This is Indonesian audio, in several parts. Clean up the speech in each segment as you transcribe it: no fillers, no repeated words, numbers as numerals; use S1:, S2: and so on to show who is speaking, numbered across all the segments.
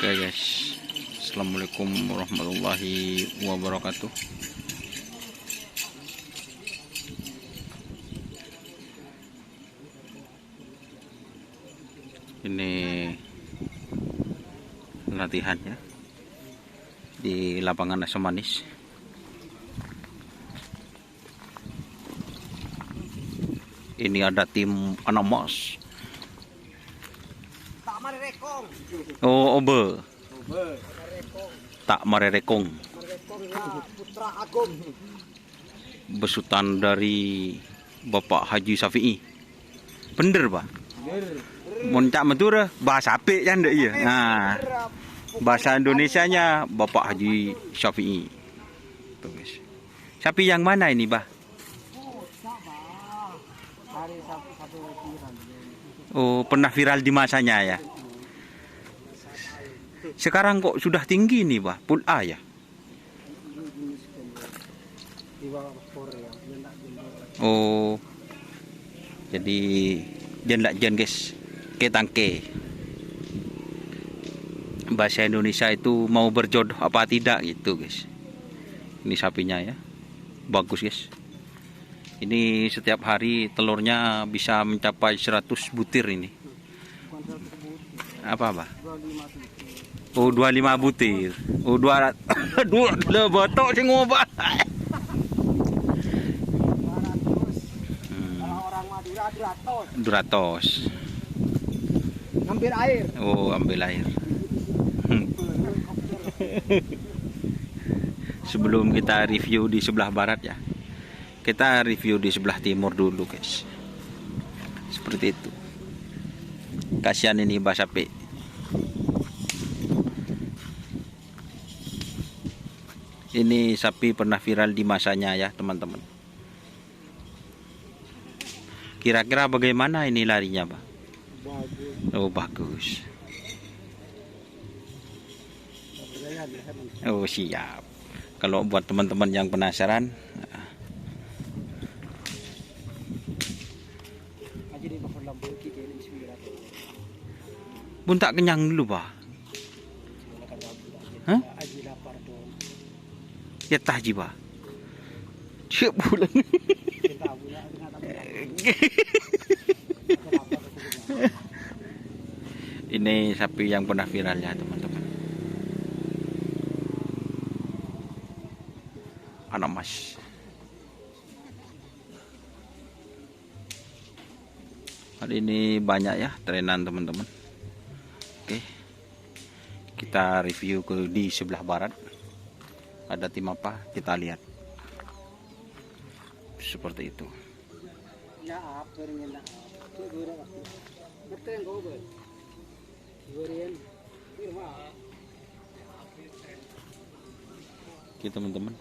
S1: Oke guys, assalamualaikum warahmatullahi wabarakatuh. Ini latihannya di lapangan Asam Manis. Ini ada tim Anamas. Oh, obe. Tak Marerekong.
S2: Putra Agung.
S1: Besutan dari Bapak Haji Syafi'i. Bener, Pak? Moncak metur bahasa apik kan ndak iya. Nah, bahasa Indonesianya Bapak Haji Syafi'i. Tuh, guys. Sapi yang mana ini, Bah? Oh, pernah viral di masanya ya. Sekarang kok sudah tinggi nih, Bah? Pul A ya? Oh. Jadi jendak jen guys. Ketangke. Bahasa Indonesia itu mau berjodoh apa tidak gitu, guys. Ini sapinya ya. Bagus, guys. Ini setiap hari telurnya bisa mencapai 100 butir ini. Apa? Oh, 25 butir. Oh, 200. Dua botok sing ngobak.
S2: Orang Madura
S1: 200.
S2: Ngambil air.
S1: Oh, ambil air. Sebelum kita review di sebelah barat ya, kita review di sebelah timur dulu, guys. Seperti itu. Kasihan ini Bah Sapi. Ini sapi pernah viral di masanya ya, teman-teman. Kira-kira bagaimana ini larinya, Pak?
S2: Bagus.
S1: Oh, bagus. Oh, siap. Kalau buat teman-teman yang penasaran, Bun tak kenyang dulu, Pak. Hah? Ya tahji, Pak. Siap bulan. Ini sapi yang pernah viral ya, teman-teman. Anamas. Hari ini banyak ya trenan, teman-teman. Oke. Kita review di sebelah barat. Ada tim apa? Kita lihat. Seperti itu. Oke, teman-teman.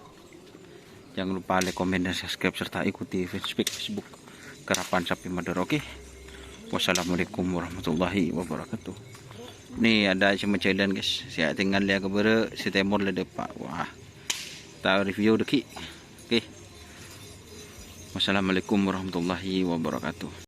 S1: Jangan lupa like, komen, dan subscribe serta ikuti Facebook Kerapan Sapi Madura. Oke. Wassalamualaikum warahmatullahi wabarakatuh. Nih ada cuma challenge, guys. Saya tinggal lihat kebere si temur le depak. Wah. Kita review deki. Oke. Wassalamualaikum warahmatullahi wabarakatuh.